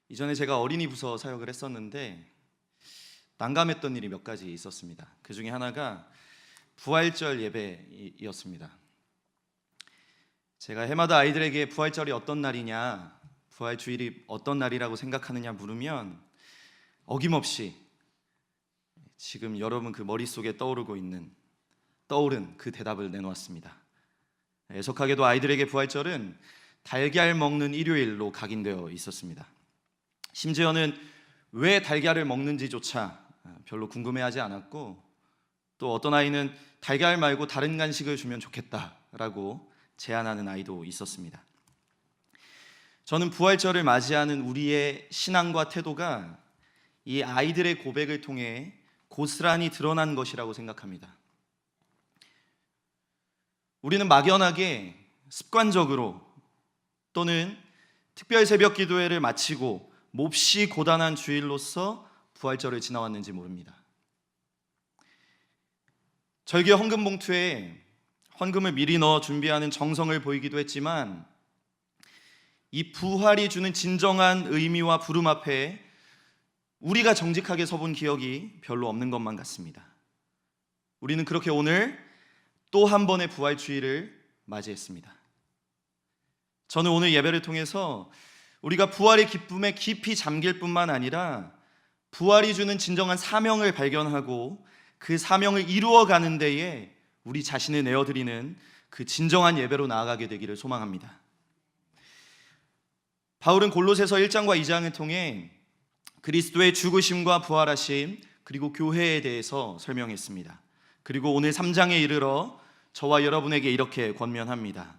이전에 제가 어린이 부서 사역을 했었는데 난감했던 일이 몇 가지 있었습니다. 그 중에 하나가 부활절 예배였습니다. 제가 해마다 아이들에게 부활절이 어떤 날이냐, 부활주일이 어떤 날이라고 생각하느냐 물으면 어김없이 지금 여러분 그 머릿속에 떠오른 그 대답을 내놓았습니다. 애석하게도 아이들에게 부활절은 달걀 먹는 일요일로 각인되어 있었습니다. 심지어는 왜 달걀을 먹는지조차 별로 궁금해하지 않았고, 또 어떤 아이는 달걀 말고 다른 간식을 주면 좋겠다라고 제안하는 아이도 있었습니다. 저는 부활절을 맞이하는 우리의 신앙과 태도가 이 아이들의 고백을 통해 고스란히 드러난 것이라고 생각합니다. 우리는 막연하게 습관적으로 또는 특별 새벽 기도회를 마치고 몹시 고단한 주일로서 부활절을 지나왔는지 모릅니다. 절기 헌금 봉투에 헌금을 미리 넣어 준비하는 정성을 보이기도 했지만 이 부활이 주는 진정한 의미와 부름 앞에 우리가 정직하게 서본 기억이 별로 없는 것만 같습니다. 우리는 그렇게 오늘 또 한 번의 부활주일을 맞이했습니다. 저는 오늘 예배를 통해서 우리가 부활의 기쁨에 깊이 잠길 뿐만 아니라 부활이 주는 진정한 사명을 발견하고 그 사명을 이루어가는 데에 우리 자신을 내어드리는 그 진정한 예배로 나아가게 되기를 소망합니다. 바울은 골로새서 1장과 2장을 통해 그리스도의 죽으심과 부활하심 그리고 교회에 대해서 설명했습니다. 그리고 오늘 3장에 이르러 저와 여러분에게 이렇게 권면합니다.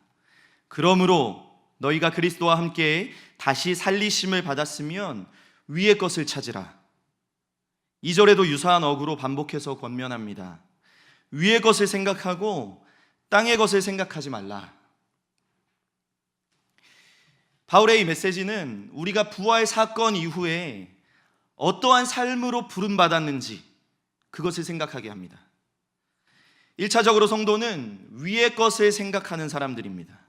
그러므로 너희가 그리스도와 함께 다시 살리심을 받았으면 위의 것을 찾으라. 2절에도 유사한 어구로 반복해서 권면합니다. 위의 것을 생각하고 땅의 것을 생각하지 말라. 바울의 이 메시지는 우리가 부활 사건 이후에 어떠한 삶으로 부름받았는지 그것을 생각하게 합니다. 1차적으로 성도는 위의 것을 생각하는 사람들입니다.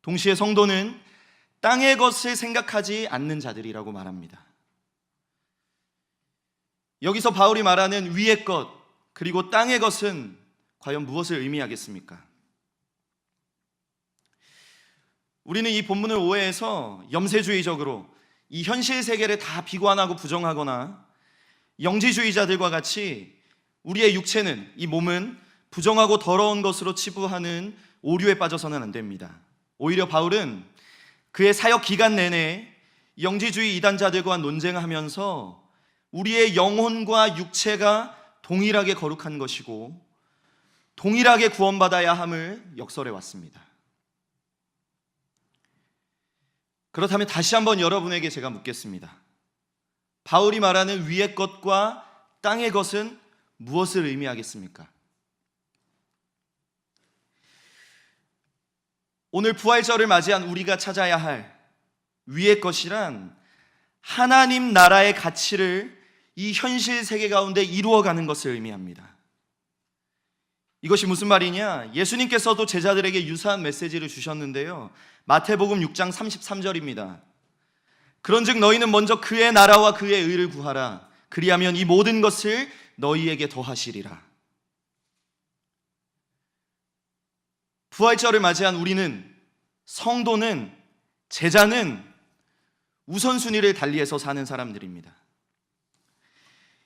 동시에 성도는 땅의 것을 생각하지 않는 자들이라고 말합니다. 여기서 바울이 말하는 위의 것 그리고 땅의 것은 과연 무엇을 의미하겠습니까? 우리는 이 본문을 오해해서 염세주의적으로 이 현실 세계를 다 비관하고 부정하거나 영지주의자들과 같이 우리의 육체는, 이 몸은 부정하고 더러운 것으로 치부하는 오류에 빠져서는 안 됩니다. 오히려 바울은 그의 사역 기간 내내 영지주의 이단자들과 논쟁하면서 우리의 영혼과 육체가 동일하게 거룩한 것이고 동일하게 구원받아야 함을 역설해 왔습니다. 그렇다면 다시 한번 여러분에게 제가 묻겠습니다. 바울이 말하는 위의 것과 땅의 것은 무엇을 의미하겠습니까? 오늘 부활절을 맞이한 우리가 찾아야 할 위의 것이란 하나님 나라의 가치를 이 현실 세계 가운데 이루어가는 것을 의미합니다. 이것이 무슨 말이냐? 예수님께서도 제자들에게 유사한 메시지를 주셨는데요, 마태복음 6장 33절입니다. 그런즉 너희는 먼저 그의 나라와 그의 의를 구하라. 그리하면 이 모든 것을 너희에게 더하시리라. 부활절을 맞이한 우리는, 성도는, 제자는 우선순위를 달리해서 사는 사람들입니다.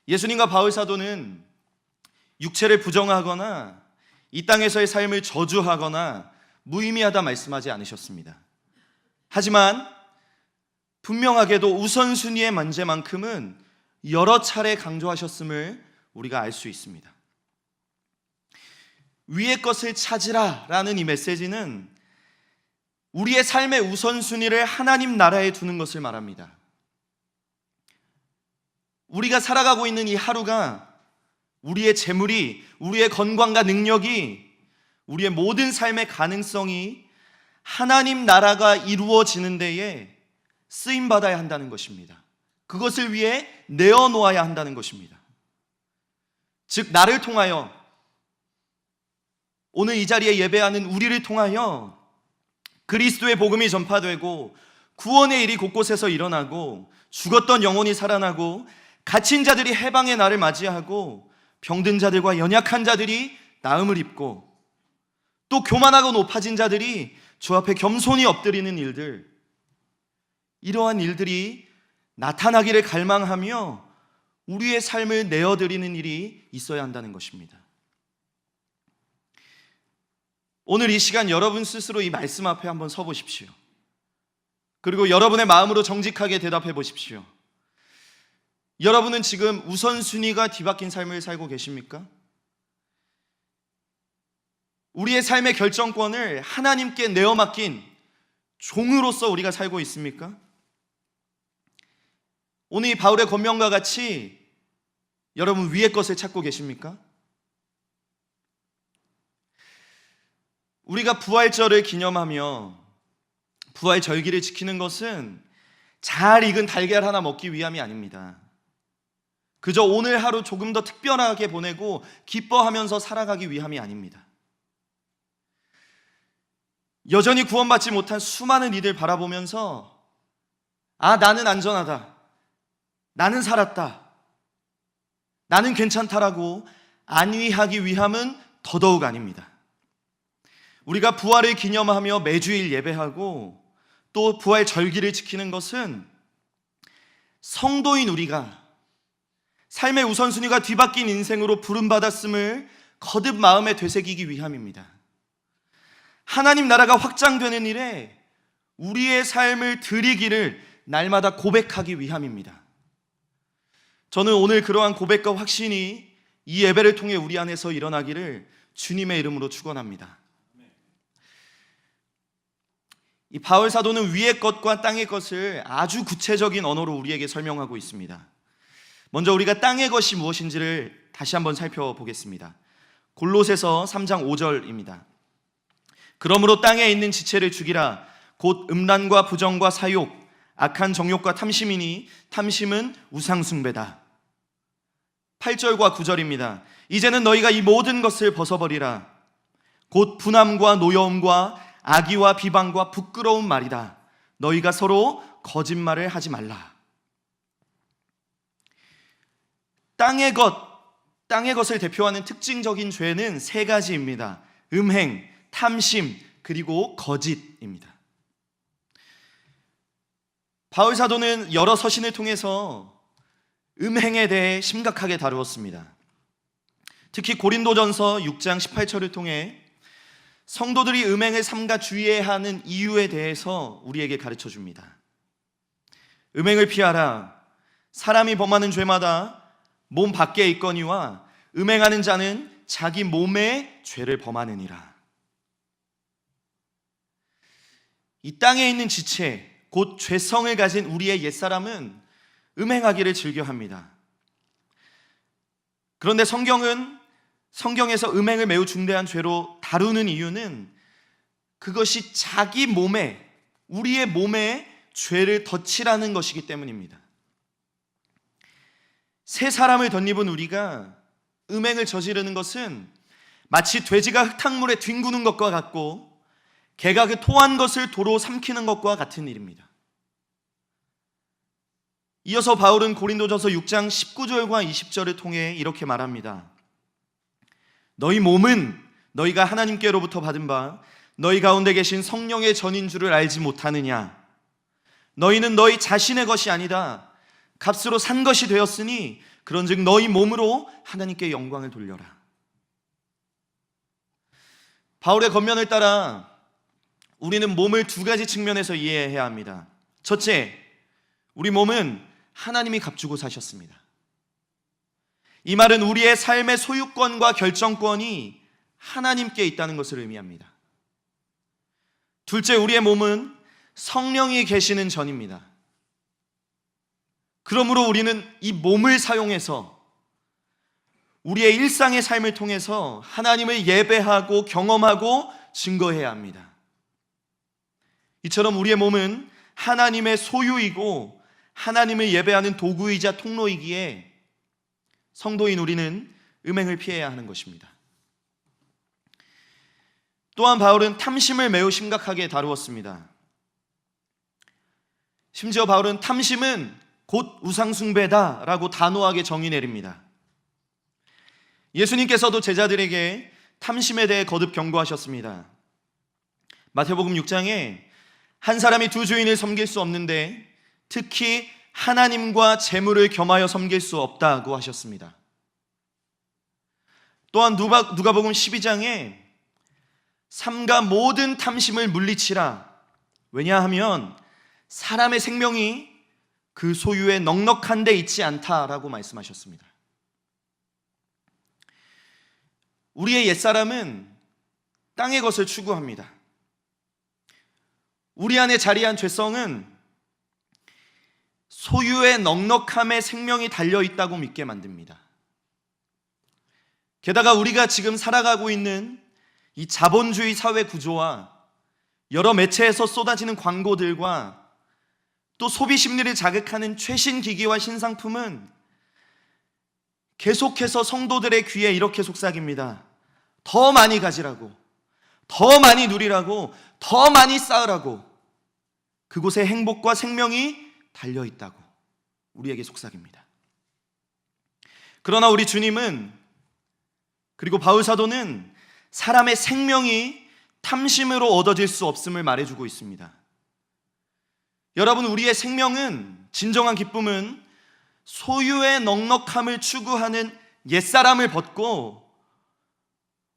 예수님과 바울 사도는 육체를 부정하거나 이 땅에서의 삶을 저주하거나 무의미하다 말씀하지 않으셨습니다. 하지만 분명하게도 우선순위의 문제만큼은 여러 차례 강조하셨음을 우리가 알 수 있습니다. 위의 것을 찾으라 라는 이 메시지는 우리의 삶의 우선순위를 하나님 나라에 두는 것을 말합니다. 우리가 살아가고 있는 이 하루가, 우리의 재물이, 우리의 건강과 능력이, 우리의 모든 삶의 가능성이 하나님 나라가 이루어지는 데에 쓰임받아야 한다는 것입니다. 그것을 위해 내어놓아야 한다는 것입니다. 즉 나를 통하여, 오늘 이 자리에 예배하는 우리를 통하여 그리스도의 복음이 전파되고 구원의 일이 곳곳에서 일어나고 죽었던 영혼이 살아나고 갇힌 자들이 해방의 날을 맞이하고 병든 자들과 연약한 자들이 나음을 입고 또 교만하고 높아진 자들이 주 앞에 겸손히 엎드리는 일들, 이러한 일들이 나타나기를 갈망하며 우리의 삶을 내어드리는 일이 있어야 한다는 것입니다. 오늘 이 시간 여러분 스스로 이 말씀 앞에 한번 서 보십시오. 그리고 여러분의 마음으로 정직하게 대답해 보십시오. 여러분은 지금 우선순위가 뒤바뀐 삶을 살고 계십니까? 우리의 삶의 결정권을 하나님께 내어 맡긴 종으로서 우리가 살고 있습니까? 오늘 이 바울의 권면과 같이 여러분 위의 것을 찾고 계십니까? 우리가 부활절을 기념하며 부활 절기를 지키는 것은 잘 익은 달걀 하나 먹기 위함이 아닙니다. 그저 오늘 하루 조금 더 특별하게 보내고 기뻐하면서 살아가기 위함이 아닙니다. 여전히 구원받지 못한 수많은 이들 바라보면서 나는 안전하다, 나는 살았다, 나는 괜찮다라고 안위하기 위함은 더더욱 아닙니다. 우리가 부활을 기념하며 매주일 예배하고 또 부활 절기를 지키는 것은 성도인 우리가 삶의 우선순위가 뒤바뀐 인생으로 부름받았음을 거듭 마음에 되새기기 위함입니다. 하나님 나라가 확장되는 일에 우리의 삶을 드리기를 날마다 고백하기 위함입니다. 저는 오늘 그러한 고백과 확신이 이 예배를 통해 우리 안에서 일어나기를 주님의 이름으로 축원합니다. 이 바울 사도는 위의 것과 땅의 것을 아주 구체적인 언어로 우리에게 설명하고 있습니다. 먼저 우리가 땅의 것이 무엇인지를 다시 한번 살펴보겠습니다. 골로새서 3장 5절입니다. 그러므로 땅에 있는 지체를 죽이라. 곧 음란과 부정과 사욕, 악한 정욕과 탐심이니 탐심은 우상숭배다. 8절과 9절입니다. 이제는 너희가 이 모든 것을 벗어버리라. 곧 분함과 노여움과 악의와 비방과 부끄러운 말이다. 너희가 서로 거짓말을 하지 말라. 땅의 것을 대표하는 특징적인 죄는 세 가지입니다. 음행, 탐심, 그리고 거짓입니다. 바울 사도는 여러 서신을 통해서 음행에 대해 심각하게 다루었습니다. 특히 고린도전서 6장 18절을 통해 성도들이 음행을 삼가 주의해야 하는 이유에 대해서 우리에게 가르쳐 줍니다. 음행을 피하라. 사람이 범하는 죄마다 몸 밖에 있거니와 음행하는 자는 자기 몸에 죄를 범하느니라. 이 땅에 있는 지체, 곧 죄성을 가진 우리의 옛사람은 음행하기를 즐겨합니다. 그런데 성경에서 음행을 매우 중대한 죄로 다루는 이유는 그것이 자기 몸에, 우리의 몸에 죄를 덧칠하는 것이기 때문입니다. 새 사람을 덧입은 우리가 음행을 저지르는 것은 마치 돼지가 흙탕물에 뒹구는 것과 같고 개가 그 토한 것을 도로 삼키는 것과 같은 일입니다. 이어서 바울은 고린도전서 6장 19절과 20절을 통해 이렇게 말합니다. 너희 몸은 너희가 하나님께로부터 받은 바 너희 가운데 계신 성령의 전인 줄을 알지 못하느냐. 너희는 너희 자신의 것이 아니다. 값으로 산 것이 되었으니 그런즉 너희 몸으로 하나님께 영광을 돌려라. 바울의 권면을 따라 우리는 몸을 두 가지 측면에서 이해해야 합니다. 첫째, 우리 몸은 하나님이 값주고 사셨습니다. 이 말은 우리의 삶의 소유권과 결정권이 하나님께 있다는 것을 의미합니다. 둘째, 우리의 몸은 성령이 계시는 전입니다. 그러므로 우리는 이 몸을 사용해서 우리의 일상의 삶을 통해서 하나님을 예배하고 경험하고 증거해야 합니다. 이처럼 우리의 몸은 하나님의 소유이고 하나님을 예배하는 도구이자 통로이기에 성도인 우리는 음행을 피해야 하는 것입니다. 또한 바울은 탐심을 매우 심각하게 다루었습니다. 심지어 바울은 탐심은 곧 우상숭배다라고 단호하게 정의 내립니다. 예수님께서도 제자들에게 탐심에 대해 거듭 경고하셨습니다. 마태복음 6장에 한 사람이 두 주인을 섬길 수 없는데 특히 하나님과 재물을 겸하여 섬길 수 없다고 하셨습니다. 또한 누가복음 12장에 삼가 모든 탐심을 물리치라. 왜냐하면 사람의 생명이 그 소유에 넉넉한 데 있지 않다라고 말씀하셨습니다. 우리의 옛사람은 땅의 것을 추구합니다. 우리 안에 자리한 죄성은 소유의 넉넉함에 생명이 달려있다고 믿게 만듭니다. 게다가 우리가 지금 살아가고 있는 이 자본주의 사회 구조와 여러 매체에서 쏟아지는 광고들과 또 소비 심리를 자극하는 최신 기기와 신상품은 계속해서 성도들의 귀에 이렇게 속삭입니다. 더 많이 가지라고, 더 많이 누리라고, 더 많이 쌓으라고, 그곳에 행복과 생명이 달려있다고 우리에게 속삭입니다. 그러나 우리 주님은, 그리고 바울 사도는 사람의 생명이 탐심으로 얻어질 수 없음을 말해주고 있습니다. 여러분, 우리의 생명은, 진정한 기쁨은 소유의 넉넉함을 추구하는 옛사람을 벗고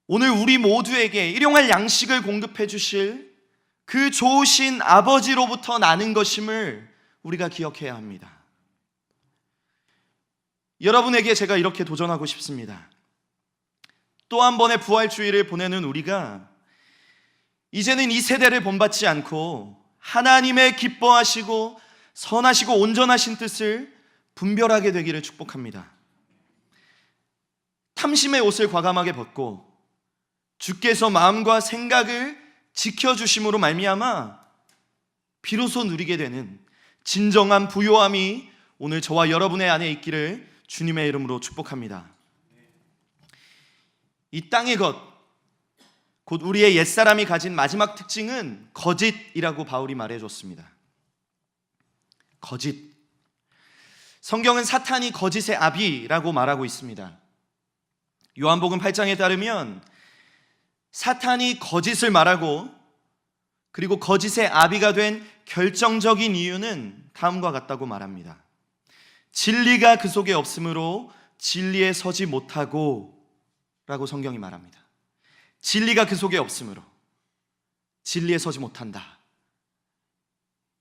오늘 우리 모두에게 일용할 양식을 공급해 주실 그 좋으신 아버지로부터 나는 것임을 우리가 기억해야 합니다. 여러분에게 제가 이렇게 도전하고 싶습니다. 또 한 번의 부활주의를 보내는 우리가 이제는 이 세대를 본받지 않고 하나님의 기뻐하시고 선하시고 온전하신 뜻을 분별하게 되기를 축복합니다. 탐심의 옷을 과감하게 벗고 주께서 마음과 생각을 지켜주심으로 말미암아 비로소 누리게 되는 진정한 부요함이 오늘 저와 여러분의 안에 있기를 주님의 이름으로 축복합니다. 이 땅의 것, 곧 우리의 옛사람이 가진 마지막 특징은 거짓이라고 바울이 말해줬습니다. 거짓. 성경은 사탄이 거짓의 아비라고 말하고 있습니다. 요한복음 8장에 따르면 사탄이 거짓을 말하고 그리고 거짓의 아비가 된 결정적인 이유는 다음과 같다고 말합니다. 진리가 그 속에 없으므로 진리에 서지 못하고 라고 성경이 말합니다. 진리가 그 속에 없으므로 진리에 서지 못한다.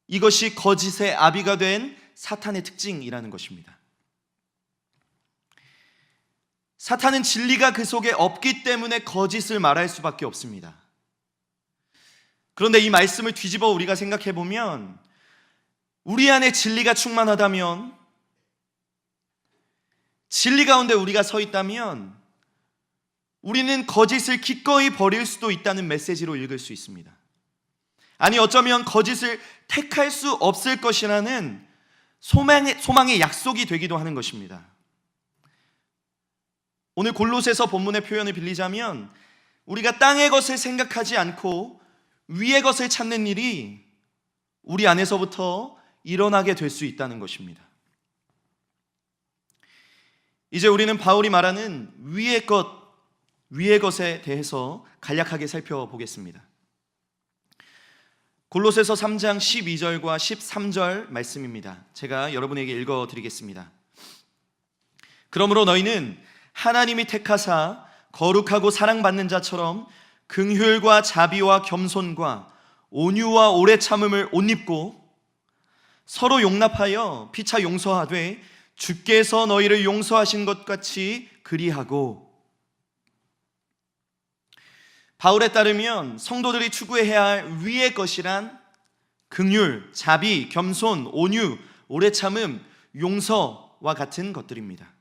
이것이 거짓의 아비가 된 사탄의 특징이라는 것입니다. 사탄은 진리가 그 속에 없기 때문에 거짓을 말할 수밖에 없습니다. 그런데 이 말씀을 뒤집어 우리가 생각해 보면 우리 안에 진리가 충만하다면, 진리 가운데 우리가 서 있다면 우리는 거짓을 기꺼이 버릴 수도 있다는 메시지로 읽을 수 있습니다. 아니, 어쩌면 거짓을 택할 수 없을 것이라는 소망의 약속이 되기도 하는 것입니다. 오늘 골로새서 본문의 표현을 빌리자면 우리가 땅의 것을 생각하지 않고 위의 것을 찾는 일이 우리 안에서부터 일어나게 될 수 있다는 것입니다. 이제 우리는 바울이 말하는 위의 것에 대해서 간략하게 살펴보겠습니다. 골로새서 3장 12절과 13절 말씀입니다. 제가 여러분에게 읽어드리겠습니다. 그러므로 너희는 하나님이 택하사 거룩하고 사랑받는 자처럼 긍휼과 자비와 겸손과 온유와 오래 참음을 옷 입고 서로 용납하여 피차 용서하되 주께서 너희를 용서하신 것 같이 그리하고. 바울에 따르면 성도들이 추구해야 할 위의 것이란 긍휼, 자비, 겸손, 온유, 오래 참음, 용서와 같은 것들입니다.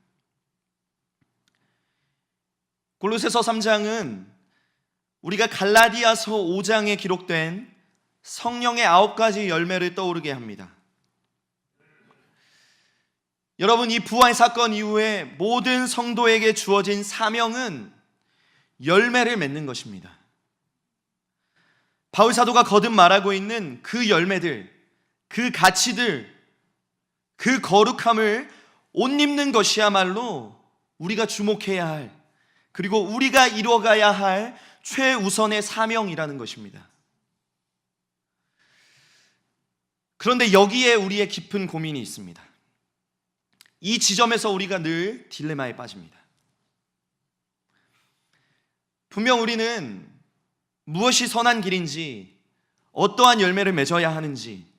골로새서 3장은 우리가 갈라디아서 5장에 기록된 성령의 9가지 열매를 떠오르게 합니다. 여러분, 이 부활 사건 이후에 모든 성도에게 주어진 사명은 열매를 맺는 것입니다. 바울 사도가 거듭 말하고 있는 그 열매들, 그 가치들, 그 거룩함을 옷 입는 것이야말로 우리가 주목해야 할, 그리고 우리가 이뤄가야 할 최우선의 사명이라는 것입니다. 그런데 여기에 우리의 깊은 고민이 있습니다. 이 지점에서 우리가 늘 딜레마에 빠집니다. 분명 우리는 무엇이 선한 길인지, 어떠한 열매를 맺어야 하는지,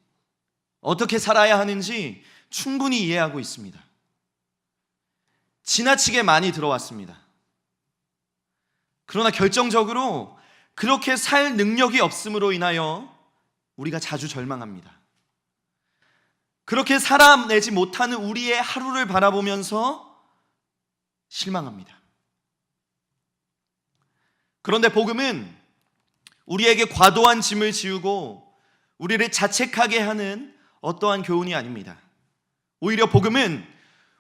어떻게 살아야 하는지 충분히 이해하고 있습니다. 지나치게 많이 들어왔습니다. 그러나 결정적으로 그렇게 살 능력이 없음으로 인하여 우리가 자주 절망합니다. 그렇게 살아내지 못하는 우리의 하루를 바라보면서 실망합니다. 그런데 복음은 우리에게 과도한 짐을 지우고 우리를 자책하게 하는 어떠한 교훈이 아닙니다. 오히려 복음은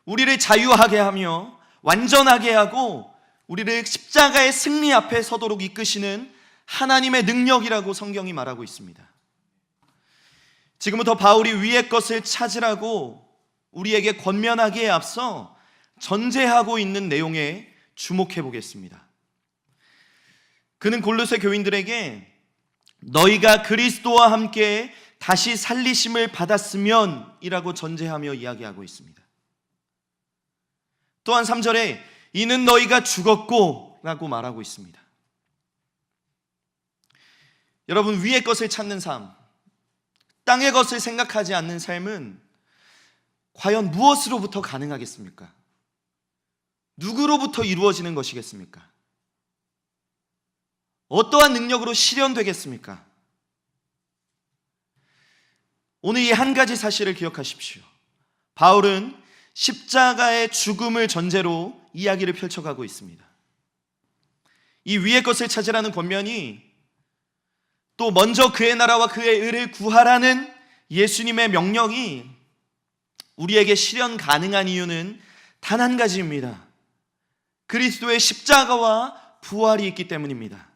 우리를 자유하게 하며 완전하게 하고 우리를 십자가의 승리 앞에 서도록 이끄시는 하나님의 능력이라고 성경이 말하고 있습니다. 지금부터 바울이 위의 것을 찾으라고 우리에게 권면하기에 앞서 전제하고 있는 내용에 주목해 보겠습니다. 그는 골로새 교인들에게 너희가 그리스도와 함께 다시 살리심을 받았으면 이라고 전제하며 이야기하고 있습니다. 또한 3절에 이는 너희가 죽었고 라고 말하고 있습니다. 여러분, 위의 것을 찾는 삶, 땅의 것을 생각하지 않는 삶은 과연 무엇으로부터 가능하겠습니까? 누구로부터 이루어지는 것이겠습니까? 어떠한 능력으로 실현되겠습니까? 오늘 이 한 가지 사실을 기억하십시오. 바울은 십자가의 죽음을 전제로 이야기를 펼쳐가고 있습니다. 이 위의 것을 찾으라는 권면이 또 먼저 그의 나라와 그의 의를 구하라는 예수님의 명령이 우리에게 실현 가능한 이유는 단 한 가지입니다. 그리스도의 십자가와 부활이 있기 때문입니다.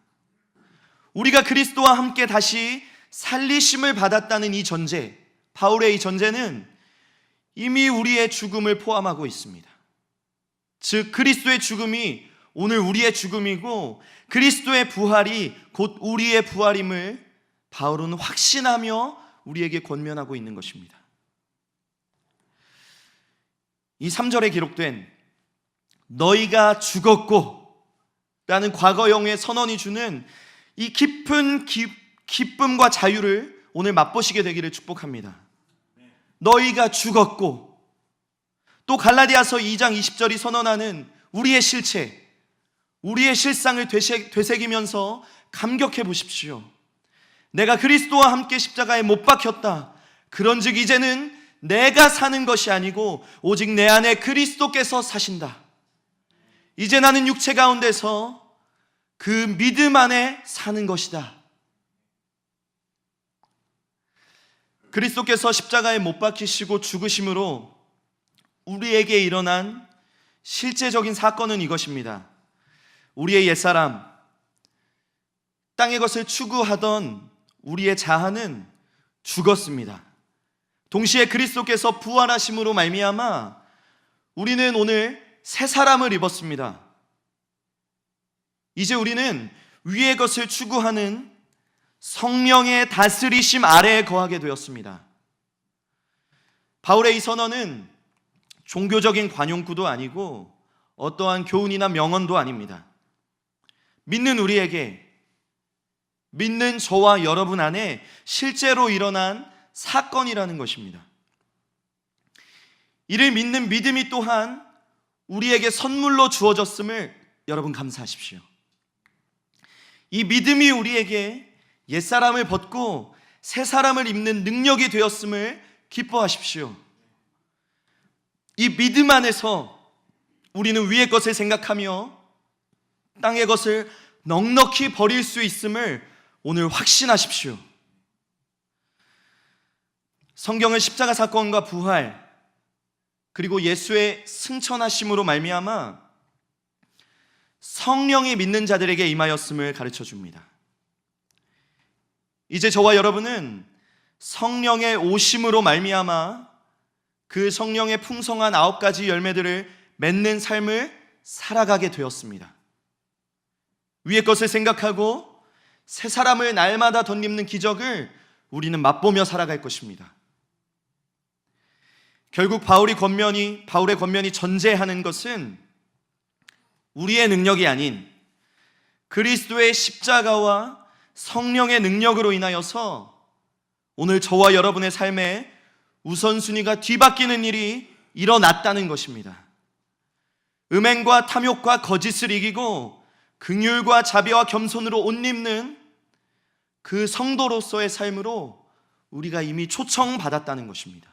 우리가 그리스도와 함께 다시 살리심을 받았다는 이 전제, 바울의 이 전제는 이미 우리의 죽음을 포함하고 있습니다. 즉 그리스도의 죽음이 오늘 우리의 죽음이고 그리스도의 부활이 곧 우리의 부활임을 바울은 확신하며 우리에게 권면하고 있는 것입니다. 이 3절에 기록된 너희가 죽었고 라는 과거형의 선언이 주는 이 깊은 기쁨과 자유를 오늘 맛보시게 되기를 축복합니다. 너희가 죽었고, 또 갈라디아서 2장 20절이 선언하는 우리의 실체, 우리의 실상을 되새기면서 감격해 보십시오. 내가 그리스도와 함께 십자가에 못 박혔다. 그런즉 이제는 내가 사는 것이 아니고 오직 내 안에 그리스도께서 사신다. 이제 나는 육체 가운데서 그 믿음 안에 사는 것이다. 그리스도께서 십자가에 못 박히시고 죽으심으로 우리에게 일어난 실제적인 사건은 이것입니다. 우리의 옛사람, 땅의 것을 추구하던 우리의 자아는 죽었습니다. 동시에 그리스도께서 부활하심으로 말미암아 우리는 오늘 새 사람을 입었습니다. 이제 우리는 위의 것을 추구하는 성령의 다스리심 아래에 거하게 되었습니다. 바울의 이 선언은 종교적인 관용구도 아니고 어떠한 교훈이나 명언도 아닙니다. 믿는 우리에게, 믿는 저와 여러분 안에 실제로 일어난 사건이라는 것입니다. 이를 믿는 믿음이 또한 우리에게 선물로 주어졌음을 여러분 감사하십시오. 이 믿음이 우리에게 옛사람을 벗고 새 사람을 입는 능력이 되었음을 기뻐하십시오. 이 믿음 안에서 우리는 위의 것을 생각하며 땅의 것을 넉넉히 버릴 수 있음을 오늘 확신하십시오. 성경은 십자가 사건과 부활, 그리고 예수의 승천하심으로 말미암아 성령이 믿는 자들에게 임하였음을 가르쳐 줍니다. 이제 저와 여러분은 성령의 오심으로 말미암아 그 성령의 풍성한 9가지 열매들을 맺는 삶을 살아가게 되었습니다. 위의 것을 생각하고 새 사람을 날마다 덧입는 기적을 우리는 맛보며 살아갈 것입니다. 결국 바울의 권면이 전제하는 것은 우리의 능력이 아닌 그리스도의 십자가와 성령의 능력으로 인하여서 오늘 저와 여러분의 삶에 우선순위가 뒤바뀌는 일이 일어났다는 것입니다. 음행과 탐욕과 거짓을 이기고 긍휼과 자비와 겸손으로 옷 입는 그 성도로서의 삶으로 우리가 이미 초청받았다는 것입니다.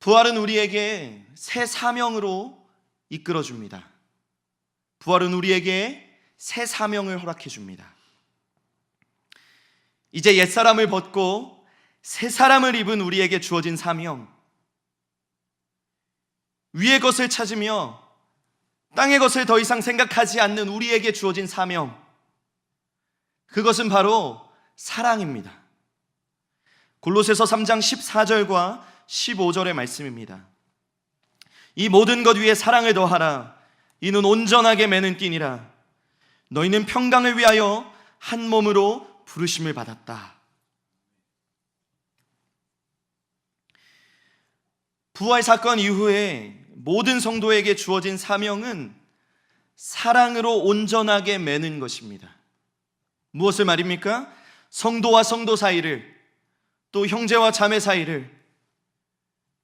부활은 우리에게 새 사명으로 이끌어줍니다. 부활은 우리에게 새 사명을 허락해줍니다. 이제 옛사람을 벗고 새 사람을 입은 우리에게 주어진 사명, 위의 것을 찾으며 땅의 것을 더 이상 생각하지 않는 우리에게 주어진 사명, 그것은 바로 사랑입니다. 골로새서 3장 14절과 15절의 말씀입니다. 이 모든 것 위에 사랑을 더하라. 이는 온전하게 매는 띠니라. 너희는 평강을 위하여 한 몸으로 부르심을 받았다. 부활 사건 이후에 모든 성도에게 주어진 사명은 사랑으로 온전하게 매는 것입니다. 무엇을 말입니까? 성도와 성도 사이를, 또 형제와 자매 사이를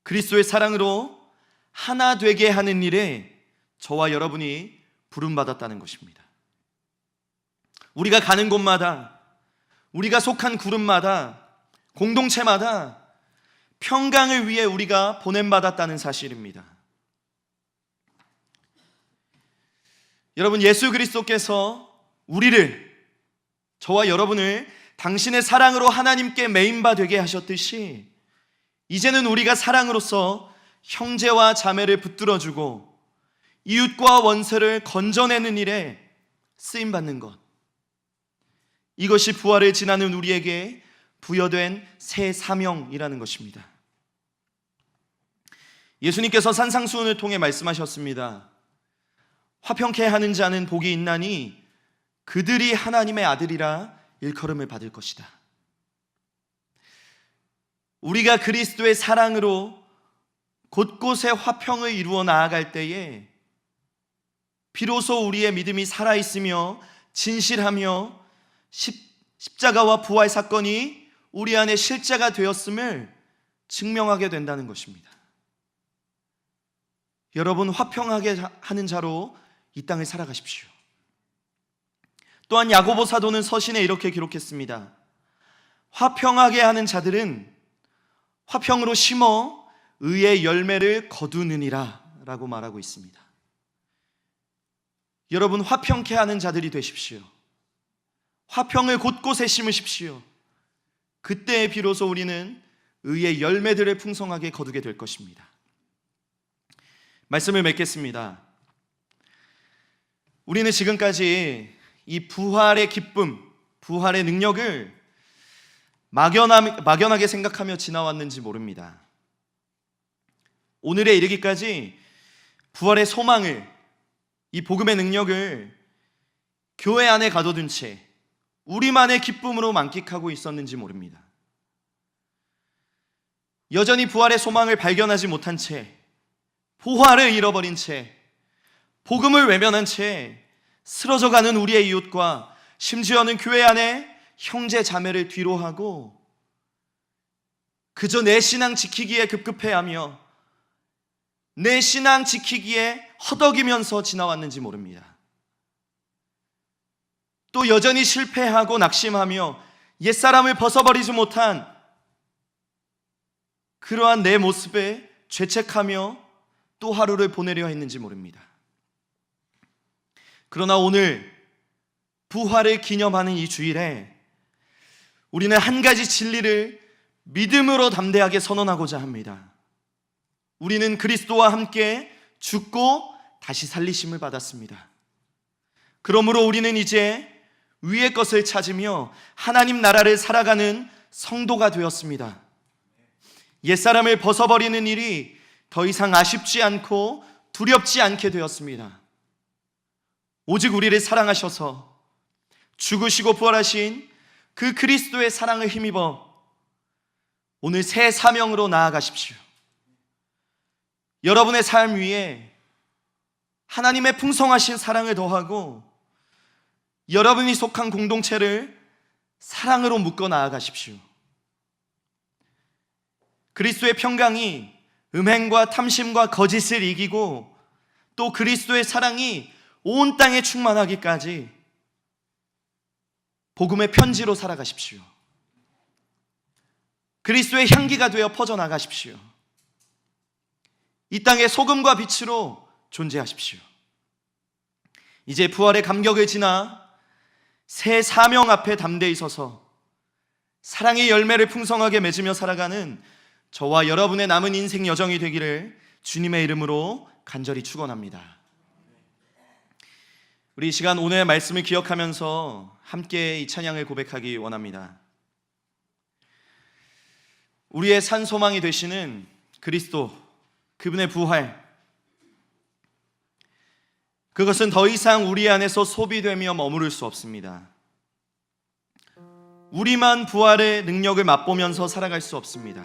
그리스도의 사랑으로 하나 되게 하는 일에 저와 여러분이 부름받았다는 것입니다. 우리가 가는 곳마다, 우리가 속한 그룹마다, 공동체마다 평강을 위해 우리가 보냄받았다는 사실입니다. 여러분, 예수 그리스도께서 우리를, 저와 여러분을 당신의 사랑으로 하나님께 매인바 되게 하셨듯이 이제는 우리가 사랑으로서 형제와 자매를 붙들어주고 이웃과 원수를 건져내는 일에 쓰임받는 것, 이것이 부활을 지나는 우리에게 부여된 새 사명이라는 것입니다. 예수님께서 산상수훈을 통해 말씀하셨습니다. 화평케 하는 자는 복이 있나니 그들이 하나님의 아들이라 일컬음을 받을 것이다. 우리가 그리스도의 사랑으로 곳곳에 화평을 이루어 나아갈 때에 비로소 우리의 믿음이 살아있으며 진실하며 십자가와 부활 사건이 우리 안에 실제가 되었음을 증명하게 된다는 것입니다. 여러분, 화평하게 하는 자로 이 땅을 살아가십시오. 또한 야고보 사도는 서신에 이렇게 기록했습니다. 화평하게 하는 자들은 화평으로 심어 의의 열매를 거두느니라 라고 말하고 있습니다. 여러분, 화평케 하는 자들이 되십시오. 화평을 곳곳에 심으십시오. 그때 비로소 우리는 의의 열매들을 풍성하게 거두게 될 것입니다. 말씀을 맺겠습니다. 우리는 지금까지 이 부활의 기쁨, 부활의 능력을 막연하게 생각하며 지나왔는지 모릅니다. 오늘에 이르기까지 부활의 소망을, 이 복음의 능력을 교회 안에 가둬둔 채 우리만의 기쁨으로 만끽하고 있었는지 모릅니다. 여전히 부활의 소망을 발견하지 못한 채, 부활을 잃어버린 채, 복음을 외면한 채 쓰러져가는 우리의 이웃과 심지어는 교회 안에 형제 자매를 뒤로하고 그저 내 신앙 지키기에 급급해하며 내 신앙 지키기에 허덕이면서 지나왔는지 모릅니다. 또 여전히 실패하고 낙심하며 옛사람을 벗어버리지 못한 그러한 내 모습에 죄책하며 또 하루를 보내려 했는지 모릅니다. 그러나 오늘 부활을 기념하는 이 주일에 우리는 한 가지 진리를 믿음으로 담대하게 선언하고자 합니다. 우리는 그리스도와 함께 죽고 다시 살리심을 받았습니다. 그러므로 우리는 이제 위의 것을 찾으며 하나님 나라를 살아가는 성도가 되었습니다. 옛사람을 벗어버리는 일이 더 이상 아쉽지 않고 두렵지 않게 되었습니다. 오직 우리를 사랑하셔서 죽으시고 부활하신 그 그리스도의 사랑을 힘입어 오늘 새 사명으로 나아가십시오. 여러분의 삶 위에 하나님의 풍성하신 사랑을 더하고 여러분이 속한 공동체를 사랑으로 묶어 나아가십시오. 그리스도의 평강이 음행과 탐심과 거짓을 이기고 또 그리스도의 사랑이 온 땅에 충만하기까지 복음의 편지로 살아가십시오. 그리스도의 향기가 되어 퍼져나가십시오. 이 땅의 소금과 빛으로 존재하십시오. 이제 부활의 감격을 지나 새 사명 앞에 담대히 서서 사랑의 열매를 풍성하게 맺으며 살아가는 저와 여러분의 남은 인생 여정이 되기를 주님의 이름으로 간절히 축원합니다. 우리 이 시간 오늘의 말씀을 기억하면서 함께 이 찬양을 고백하기 원합니다. 우리의 산 소망이 되시는 그리스도, 그분의 부활, 그것은 더 이상 우리 안에서 소비되며 머무를 수 없습니다. 우리만 부활의 능력을 맛보면서 살아갈 수 없습니다.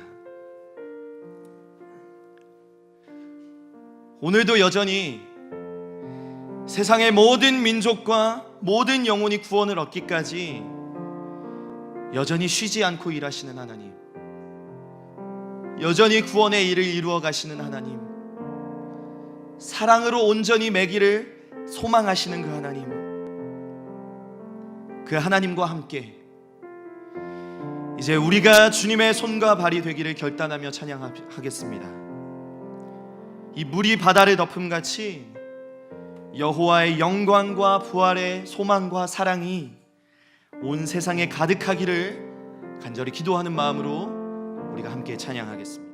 오늘도 여전히 세상의 모든 민족과 모든 영혼이 구원을 얻기까지 여전히 쉬지 않고 일하시는 하나님, 여전히 구원의 일을 이루어 가시는 하나님, 사랑으로 온전히 매기를 소망하시는 그 하나님, 그 하나님과 함께 이제 우리가 주님의 손과 발이 되기를 결단하며 찬양하겠습니다. 이 물이 바다를 덮음같이 여호와의 영광과 부활의 소망과 사랑이 온 세상에 가득하기를 간절히 기도하는 마음으로 우리가 함께 찬양하겠습니다.